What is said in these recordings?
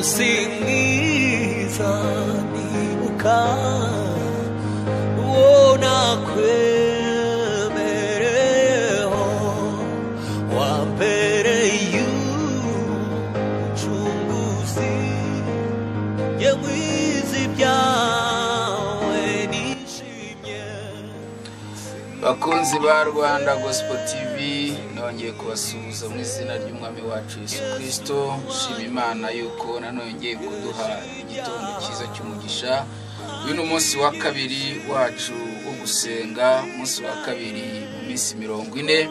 umunsi mwiza nibuka uwo nakwemereyeho wambereye umucunguzi yemwiza ibyawe nishimye. Bakunzi ba Rwanda Gospel TV, nongeye kubasuhuza mu izina ry'umwami wacu Yesu Kristo. Shima Imana yuko nanongeye kuduha igitondo cyiza cy'umugisha. Uyu ni umunsi wa kabiri wacu wo gusenga, umunsi wa kabiri mu minsi 40.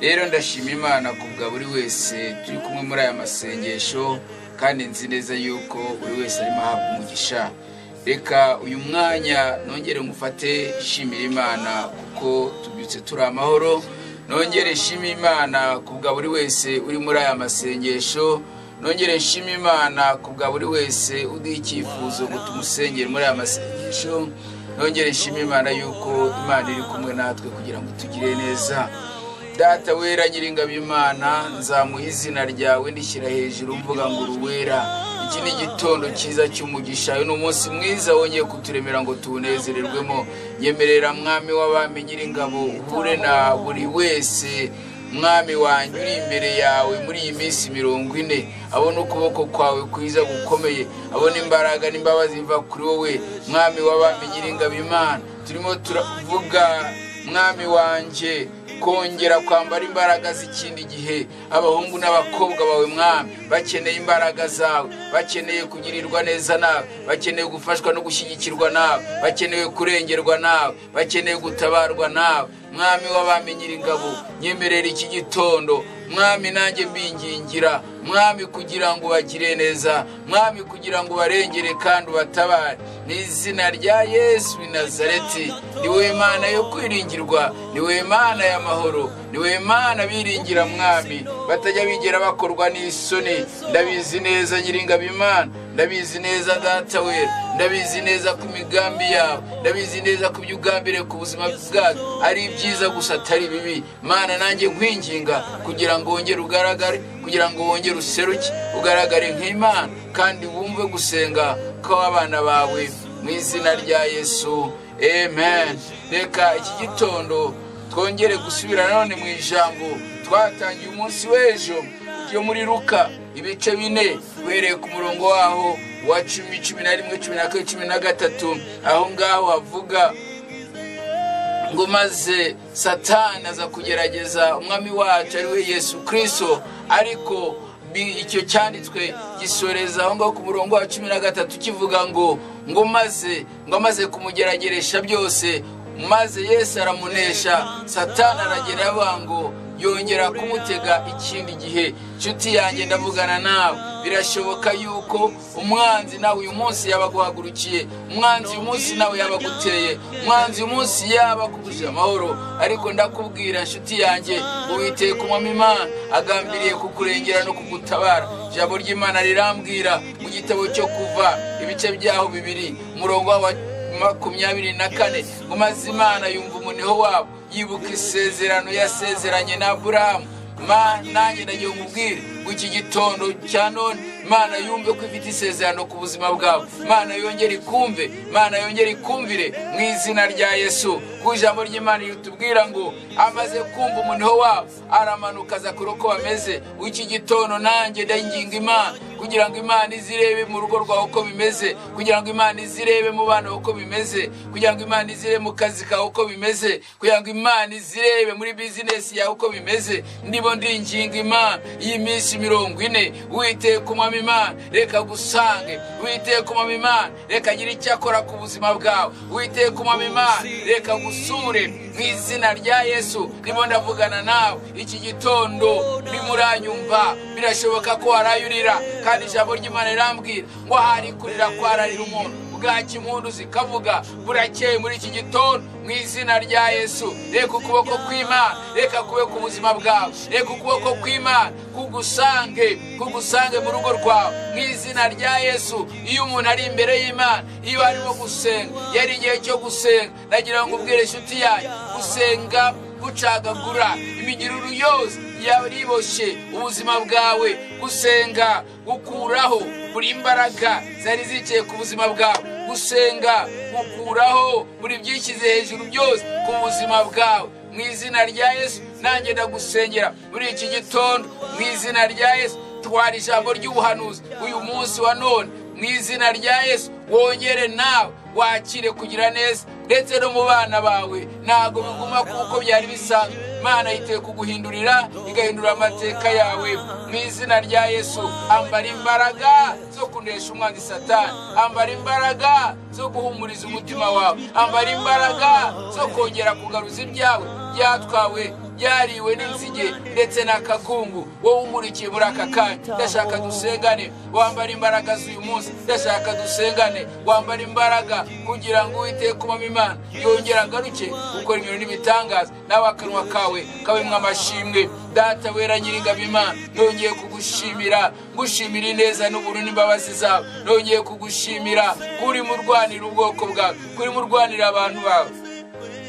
Rero ndashima Imana kubwa buri wese turi kumwe muri aya masengesho, kandi nzi neza yuko buri wese arimo ahabwa umugisha. Reka uyu mwanya nongere ngufate shimira Imana kuko tubyutse turi amahoro. Nongere shima Imana kubwa buri wese uri muri aya masengesho. Nongere shima Imana kubwa buri wese udikifuzo ngo tumusengere muri aya masengesho. Nongere shima Imana yuko Imana iri kumwe natwe kugira ngo tugire neza. Data wera nyiringabo Imana, nzamuha izina ryawe ndishyira hejuru mvuga ngo uruwera. Iki ni igitondo cyiza cy'umugisha, uyu ni umunsi mwiza wongeye kuturemera ngo tunezererwemo. Nyemerera mwami w'abami nyiringabo uhure na buri wese mwami wanjye uri imbere yawe muri iyi minsi 40. Abona ukuboko kwawe kwiza gukomeye, abona imbaraga n'imbabazi biva kuri wowe mwami w'abami nyiringabo Imana. Turimo turavuga mwami wanje kongera kwambara imbaraga z'ikindi gihe. Abahungu n'abakobwa bawe mwami bakeneye imbaraga zawe, bakeneye kugirirwa neza nawe, bakeneye gufashwa no gushyigikirwa nawe, bakeneye kurengerwa nawe, bakeneye gutabarwa nawe mwami w'abami nyiringabo. Nyemerera iki gitondo mwami nanjye mbingingira mwami kugira ngo bagire neza, mwami kugira ngo barengere kandi batabare mu izina rya Yesu w'i Nazareti. Niwe Imana yo kwiringirwa, niwe Imana y'amahoro, niwe Imana biringira mwami batajya bigera bakorwa n'isoni. Ndabizi neza nyiringabo Imana, ndabizi neza data wera, ndabizi neza ku migambi yawe, ndabizi neza ku byugambire ku buzima bwacu ari byiza gusa atari bibi. Mana nanjye nkwinginga kugira ngo wongere ugaragare, kugira ngo wongere useruke ugaragare nk'Imana, kandi wumve gusenga kw'abana bawe mu izina rya Yesu, amen. Reka iki gitondo twongere gusubira none mu ijambo twatangiye umunsi w'ejo ryo muri Luka ibice 4 uhereye ku murongo waho wa 10, 11, 12, 13. Aho ngaho havuga ngo maze Satani aza kugerageza umwami wacu ari we Yesu Kristo, ariko icyo cyanditswe gisoreza aho ngaho ku murongo wa 13 kivuga ngo amaze kumugerageresha byose, maze Yesu aramunesha. Satani aragera abango yongera kumutega ikindi gihe. Nshuti yanjye ndavugana nawe, birashoboka yuko umwanzi nawe uyu munsi yabaguhagurukiye, umwanzi uyu munsi nawe yabaguteye, umwanzi uyu munsi yabakubuje amahoro. Ariko ndakubwira nshuti yanjye, Uwiteka umwami Imana agambiriye kukurengera no kugutabara. Ijambo ry'Imana rirambwira mu gitabo cyo Kuva ibice byaho 2 umurongo wa 24 ngo maze Imana yumva umuniho wabo, yibuka isezerano yasezeranye na Aburahamu. Nanjye ndagiye umubwire iki gitondo cya none Imana yumve ko ifite isezerano ku buzima bwawe. Imana yongere ikumve, Imana yongere ikumvire mu izina rya Yesu. Ku ijambo ry'Imana ritubwira ngo amaze kumva umuniho wabo aramanuka aza kuroko bameze. Iki gitondo nanjye ndinginga Imana kugira ngo Imana izirebe mu rugo rwawe uko bimeze, kugira ngo Imana izirebe mu bana uko bimeze, kugira ngo Imana izirebe mu kazi kawe uko bimeze, kugira ngo Imana izirebe muri business yawe uko bimeze. Ndibo ndinginga Imana iyi minsi 40. Uwiteka umwami Imana reka gusange, Uwiteka umwami Imana reka gira icyo akora ku buzima bwawe, Uwiteka umwami Imana reka gusure mu izina rya Yesu. Ndibo ndavugana nawe iki gitondo, nimuranyumva birashoboka ko warayurira, kandi ijambo ry'Imana rirambwira ngo hari kurira kwararira umuntu bwaki impundu zikavuga. Burakeye muri iki gitondo mu izina rya Yesu. Reka ukuboko kw'Imana reka kube ku buzima bwawe, reka ukuboko kw'Imana kugusange mu rugo rwawe mu izina rya Yesu. Iyo umuntu ari imbere y'Imana, iyo arimo gusenga, yari igihe cyo gusenga, nagira ngo ubwire inshuti yawe gusenga gucagagura imigiriro yose ryariboshye ubuzima bwawe, gusenga gukuraho buri imbaraga zari zicaye ku buzima bwawe, gusenga gukuraho buri byishyize hejuru byose ku buzima bwawe. Mu izina rya Yesu nanjye ndagusengera muri iki gitondo, mu izina rya Yesu twara ijambo ry'ubuhanuzi uyu munsi wa none, mu izina rya Yesu wongere nawe wakire kugira neza ndetse no mu bana bawe, ntago biguma kuko byari bisanzwe. Imana yiteye kuguhindurira, igahindura amateka yawe. Mu izina rya Yesu ambara imbaraga zo kunesha umwanzi Satani, ambara imbaraga zo guhumuriza umutima wawe, ambara imbaraga zo kongera kugaruza ibyawe byatwawe byariwe n'inzige ndetse n'akagungu. Wowe umurikiye muri aka kanya, ndashaka dusengane. Wambara imbaraga z'uyu munsi, ndashaka dusengane. Wambara imbaraga kugira ngo Uwiteka umwami Imana yongera agaruke gukora ibintu n'ibitangaza, nawe akanwa kawe kabemwe amashimwe. Data wera Nyiringabo Imana, nongeye kugushimira, ngushimira ineza n'ubuntu n'imbabazi zawe. Nongeye kugushimira kuri murwanira ubwoko bwawe, kuri murwanira abantu bawe.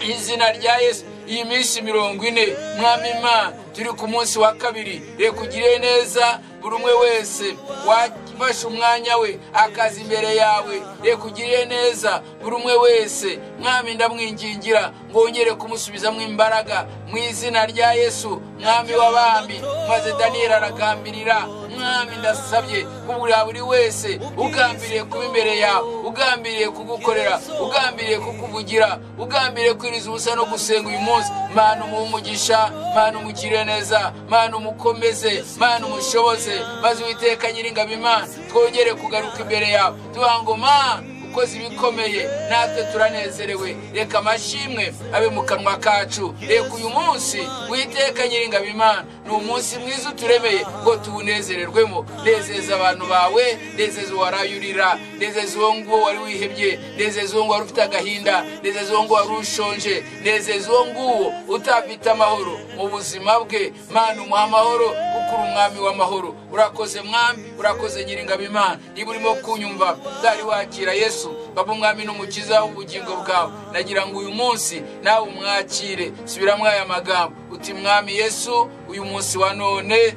Izina rya Yesu iyi minsi 40 mwami Imana turi ku munsi wa kabiri, reka ugire neza buri umwe wese wafashe umwanya we akazi imbere yawe, reka ugire neza buri umwe wese mwami ndamwingingira ngo wongere kumusubizamo imbaraga mu izina rya Yesu mwami w'abami. Maze Daniel aragambirira, mwami ndasabye kubura buri wese ugambiriye kuba imbere yawe, ugambiriye kugukorera, ugambiriye kukuvugira, ugambiriye kwiriza ubusa no gusenga uyu munsi. Mana umugisha, Mana umugire neza, Mana umukomeze, Mana umushoboze. Maze Uwiteka Nyiringabo Imana twongere kugaruka imbere yawe tuhangoma ukoze ibikomeye, natwe turanezerewe. Reka amashimwe abe mu kanwa kacu. Reka uyu munsi Uwiteka Nyiringabo Imana ni umunsi mwiza uturemeye ngo tuwunezererwemo. Nezeza abantu bawe, nezeza uwarayurira, nezeza uwo nguwo wari wihebye, nezeza uwo nguwo wari ufite agahinda, nezeza uwo nguwo wari ushonje, nezeza uwo nguwo utafite amahoro mu buzima bwe. Mana umuha amahoro kuko uri umwami w'amahoro. Urakoze mwami, urakoze Nyiringabo Imana. Niba urimo kunyumva utari wakira Yesu baba umwami n'umukiza w'ubugingo bwawe, nagira ngo uyu munsi nawe umwakire. Subiramo aya magambo uti: mwami Yesu, uyu munsi wa none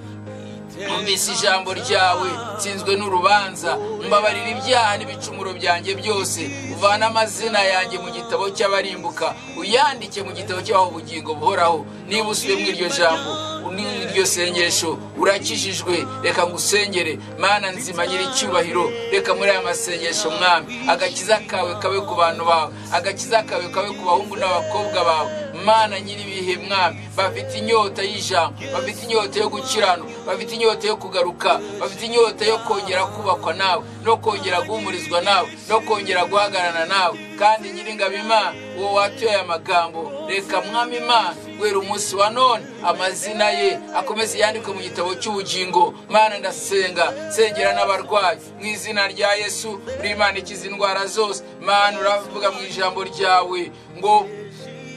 numvise ijambo ryawe, nsinzwe n'urubanza, mbabarira ibyaha n'ibicumuro byanjye byose, uvana amazina yanjye mu gitabo cy'abarimbuka, uyandike mu gitabo cy'abaho ubugingo buhoraho. Niba usubiye muri iryo jambo iryo sengesho urakijijwe, reka ngusengere. Mana nzima nyir'icyubahiro, reka muri aya masengesho mwami agakiza kawe kabe ku bantu bawe, agakiza kawe kabe ku bahungu n'abakobwa bawe. Mana nyir'ibihe mwami, bafite inyota y'ijambo, bafite inyota yo gukiranuka, bafite inyota yo kugaruka, bafite inyota yo kongera kubakwa nawe, no kongera guhumurizwa nawe, no kongera guhagarana nawe. Kandi Nyiringabo Imana uwo watuye aya magambo, reka mwami Imana wera umunsi wa none amazina ye akomeze yandikwe mu gitabo cy'ubugingo. Mana ndasenga, sengera n'abarwayi mu izina rya Yesu. Uri Imana ikiza indwara zose. Mana uravuga mu ijambo ryawe ngo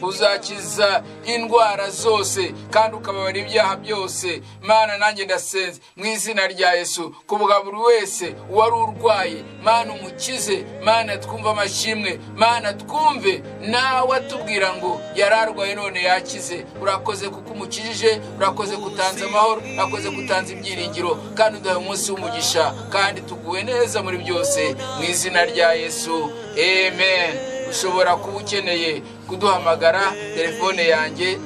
uzakiza indwara zose kandi ukababara ibyaha byose. Mana nanjye ndasenze mu izina rya Yesu kuvuga buri wese wari urwaye, Mana umukize. Mana twumva amashimwe, Mana twumve nawe atubwira ngo yararwaye none yakize. Urakoze kuko umukijije, urakoze kutanza amahoro, urakoze kutanza ibyiringiro, kandi udahe umunsi w'umugisha, kandi tuguwe neza muri byose mu izina rya Yesu, amen. Ushobora kuba ukeneye kuduhamagara, telefone yanjye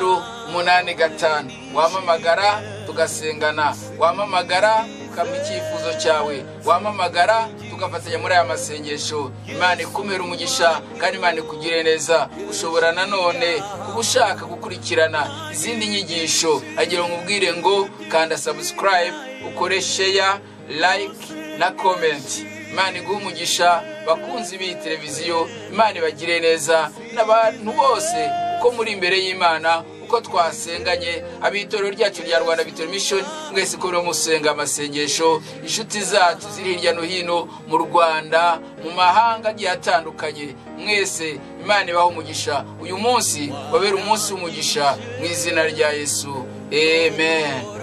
0788430085. wamamagara tugasengana, wamamagara ukampa icyifuzo cyawe, wamamagara tugafatanya muri aya masengesho. Imana ikumere umugisha kandi Imana ikugire neza. Ushobora nanone kuba ushaka gukurikirana izindi nyigisho, agira ngo ubwire ngo kanda subscribe, ukore share, like na comment. Imana iguhe umugisha bakunzi b'iyi televiziyo. Imana ibagire neza n'abantu bose uko muri imbere y'Imana, uko twasenganye abitorero ryacu rya Rwanda Victory Mission. Mwese ko musenga amasengesho, inshuti zacu ziri hirya no hino mu Rwanda, mu mahanga agiye atandukanye, mwese Imana ibaho umugisha. Uyu munsi wabera umunsi w'umugisha mu izina rya Yesu, amen.